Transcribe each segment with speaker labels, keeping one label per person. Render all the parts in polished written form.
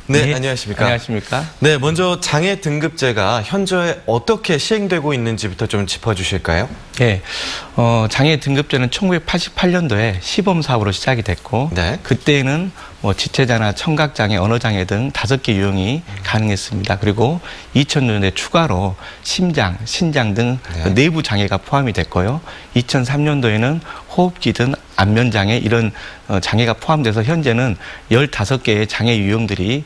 Speaker 1: 네,
Speaker 2: 네,
Speaker 1: 안녕하십니까.
Speaker 2: 안녕하십니까.
Speaker 1: 네, 먼저 장애 등급제가 현재 어떻게 시행되고 있는지부터 좀 짚어주실까요?
Speaker 2: 네, 장애 등급제는 1988년도에 시범 사업으로 시작이 됐고,
Speaker 1: 네.
Speaker 2: 그때는 뭐 지체자나 청각장애, 언어장애 등 5개 유형이 가능했습니다. 그리고 2000년에 추가로 심장, 신장 등
Speaker 1: 네.
Speaker 2: 내부 장애가 포함이 됐고요. 2003년도에는 호흡기 등 안면장애 이런 장애가 포함돼서 현재는 15개의 장애 유형들이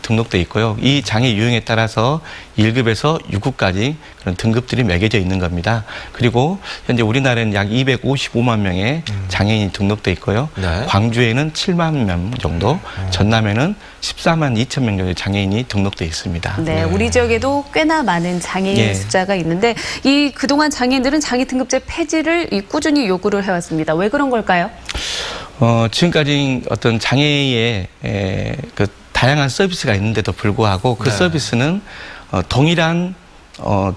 Speaker 2: 등록돼 있고요. 이 장애 유형에 따라서 1급에서 6급까지 그런 등급들이 매겨져 있는 겁니다. 그리고 현재 우리나라에는 약 255만 명의 장애인이 등록돼 있고요.
Speaker 1: 네.
Speaker 2: 광주에는 7만 명 정도, 전남에는 14만 2천 명 정도의 장애인이 등록돼 있습니다.
Speaker 3: 네, 우리 지역에도 꽤나 많은 장애인
Speaker 2: 예.
Speaker 3: 숫자가 있는데 이 그동안 장애인들은 장애 등급제 폐지를 꾸준히 요구를 해왔습니다. 왜 그런 걸까요?
Speaker 2: 지금까지 어떤 장애의 그 다양한 서비스가 있는데도 불구하고 그
Speaker 1: 네.
Speaker 2: 서비스는 동일한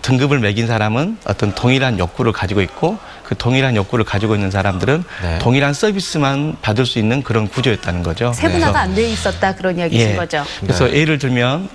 Speaker 2: 등급을 매긴 사람은 어떤 동일한 욕구를 가지고 있고 그 동일한 욕구를 가지고 있는 사람들은
Speaker 1: 네.
Speaker 2: 동일한 서비스만 받을 수 있는 그런 구조였다는 거죠.
Speaker 3: 세분화가 안 돼 있었다 그런 이야기신
Speaker 2: 예.
Speaker 3: 거죠.
Speaker 2: 그래서
Speaker 1: 네.
Speaker 2: 예를 들면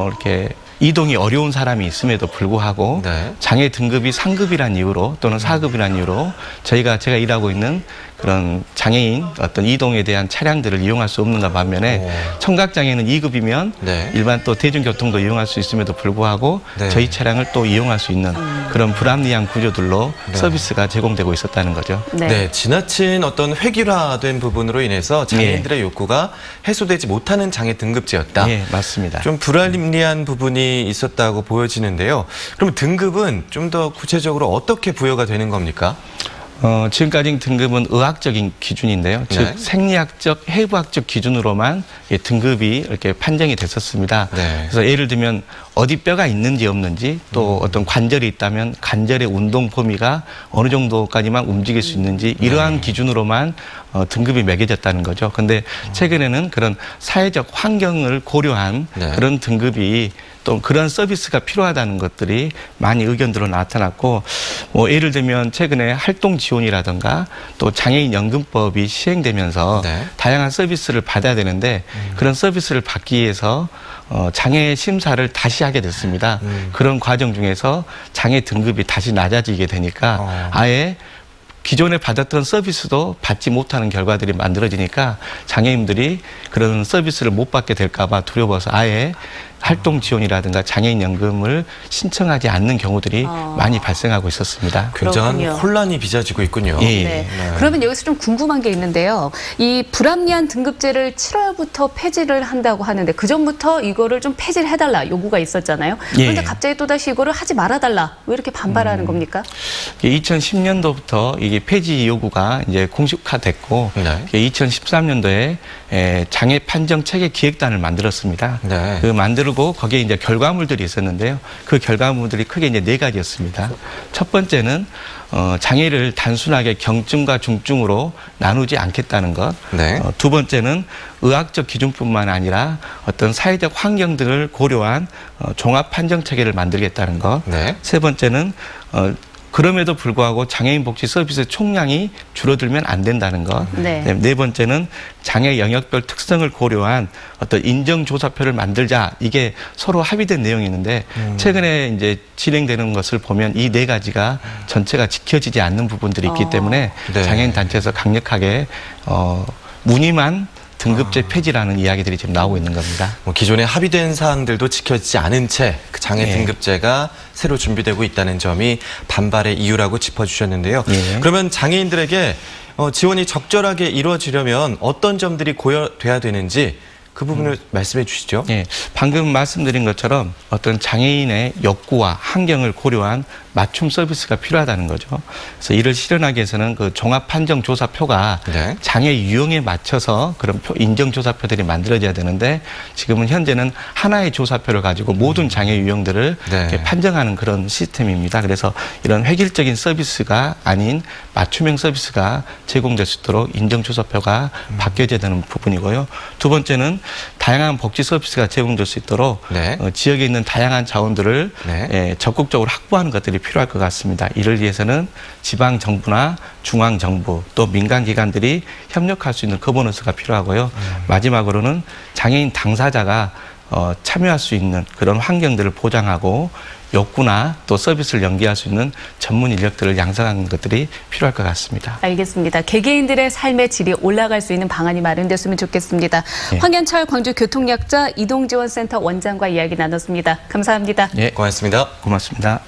Speaker 2: 이렇게 이동이 어려운 사람이 있음에도 불구하고
Speaker 1: 네.
Speaker 2: 장애 등급이 상급이란 이유로 또는 4급이란 이유로 제가 일하고 있는 그런 장애인 어떤 이동에 대한 차량들을 이용할 수 없는가 반면에 청각장애는 2급이면
Speaker 1: 네.
Speaker 2: 일반 또 대중교통도 이용할 수 있음에도 불구하고
Speaker 1: 네.
Speaker 2: 저희 차량을 또 이용할 수 있는 그런 불합리한 구조들로
Speaker 1: 네.
Speaker 2: 서비스가 제공되고 있었다는 거죠.
Speaker 1: 네, 지나친 어떤 획일화된 부분으로 인해서 장애인들의 욕구가 해소되지 못하는 장애 등급제였다.
Speaker 2: 예, 맞습니다.
Speaker 1: 좀 불합리한 부분이 있었다고 보여지는데요. 그럼 등급은 좀 더 구체적으로 어떻게 부여가 되는 겁니까?
Speaker 2: 지금까지 등급은 의학적인 기준인데요. 즉
Speaker 1: 네.
Speaker 2: 생리학적, 해부학적 기준으로만 등급이 이렇게 판정이 됐었습니다.
Speaker 1: 네.
Speaker 2: 그래서 예를 들면 어디 뼈가 있는지 없는지 또 어떤 관절이 있다면 관절의 운동 범위가 어느 정도까지만 움직일 수 있는지 이러한 기준으로만 등급이 매겨졌다는 거죠. 근데 최근에는 그런 사회적 환경을 고려한
Speaker 1: 네.
Speaker 2: 그런 등급이 또 그런 서비스가 필요하다는 것들이 많이 의견들로 나타났고 뭐 예를 들면 최근에 활동 지원이라든가 또 장애인 연금법이 시행되면서
Speaker 1: 네.
Speaker 2: 다양한 서비스를 받아야 되는데 그런 서비스를 받기 위해서 장애 심사를 다시 하게 됐습니다. 그런 과정 중에서 장애 등급이 다시 낮아지게 되니까 아예 기존에 받았던 서비스도 받지 못하는 결과들이 만들어지니까 장애인들이 그런 서비스를 못 받게 될까 봐 두려워서 아예 활동 지원이라든가 장애인 연금을 신청하지 않는 경우들이 많이 발생하고 있었습니다.
Speaker 1: 굉장한
Speaker 3: 그렇군요.
Speaker 1: 혼란이 빚어지고 있군요.
Speaker 2: 예.
Speaker 3: 네.
Speaker 1: 네.
Speaker 3: 그러면 여기서 좀 궁금한 게 있는데요. 이 불합리한 등급제를 7월부터 폐지를 한다고 하는데 그 전부터 이거를 좀 폐지를 해달라 요구가 있었잖아요. 그런데
Speaker 2: 예.
Speaker 3: 갑자기 또다시 이거를 하지 말아달라. 왜 이렇게 반발하는 겁니까?
Speaker 2: 2010년도부터 이게 폐지 요구가 이제 공식화됐고
Speaker 1: 네.
Speaker 2: 2013년도에 장애 판정 체계 기획단을 만들었습니다.
Speaker 1: 네.
Speaker 2: 그 만들고 거기에 이제 결과물들이 있었는데요. 그 결과물들이 크게 이제 4가지였습니다. 첫 번째는 장애를 단순하게 경증과 중증으로 나누지 않겠다는 것.
Speaker 1: 네.
Speaker 2: 두 번째는 의학적 기준뿐만 아니라 어떤 사회적 환경들을 고려한 종합 판정 체계를 만들겠다는 것.
Speaker 1: 네.
Speaker 2: 세 번째는 그럼에도 불구하고 장애인 복지 서비스 총량이 줄어들면 안 된다는 것.
Speaker 3: 네.
Speaker 2: 네 번째는 장애 영역별 특성을 고려한 어떤 인정조사표를 만들자. 이게 서로 합의된 내용이 있는데 최근에 이제 진행되는 것을 보면 이 4가지가 전체가 지켜지지 않는 부분들이 있기 때문에
Speaker 1: 네.
Speaker 2: 장애인 단체에서 강력하게 무늬만 등급제 폐지라는 이야기들이 지금 나오고 있는 겁니다.
Speaker 1: 뭐 기존에 합의된 사항들도 지켜지지 않은 채 그 장애
Speaker 2: 예.
Speaker 1: 등급제가 새로 준비되고 있다는 점이 반발의 이유라고 짚어주셨는데요.
Speaker 2: 예.
Speaker 1: 그러면 장애인들에게 지원이 적절하게 이루어지려면 어떤 점들이 고려돼야 되는지 그 부분을 말씀해 주시죠.
Speaker 2: 예, 방금 말씀드린 것처럼 어떤 장애인의 욕구와 환경을 고려한 맞춤 서비스가 필요하다는 거죠. 그래서 이를 실현하기 위해서는 그 종합판정조사표가
Speaker 1: 네.
Speaker 2: 장애 유형에 맞춰서 그런 인정조사표들이 만들어져야 되는데 지금은 현재는 하나의 조사표를 가지고 모든 장애 유형들을
Speaker 1: 네.
Speaker 2: 이렇게 판정하는 그런 시스템입니다. 그래서 이런 획일적인 서비스가 아닌 맞춤형 서비스가 제공될 수 있도록 인정조사표가 바뀌어져야 되는 부분이고요. 두 번째는 다양한 복지 서비스가 제공될 수 있도록
Speaker 1: 네.
Speaker 2: 지역에 있는 다양한 자원들을
Speaker 1: 네.
Speaker 2: 적극적으로 확보하는 것들이 필요할 것 같습니다. 이를 위해서는 지방 정부나 중앙 정부 또 민간 기관들이 협력할 수 있는 거버넌스가 필요하고요. 마지막으로는 장애인 당사자가 참여할 수 있는 그런 환경들을 보장하고 욕구나 또 서비스를 연계할 수 있는 전문 인력들을 양성하는 것들이 필요할 것 같습니다.
Speaker 3: 알겠습니다. 개개인들의 삶의 질이 올라갈 수 있는 방안이 마련됐으면 좋겠습니다.
Speaker 2: 예.
Speaker 3: 황현철 광주교통약자 이동지원센터 원장과 이야기 나눴습니다. 감사합니다.
Speaker 2: 예,
Speaker 1: 고맙습니다.
Speaker 2: 고맙습니다.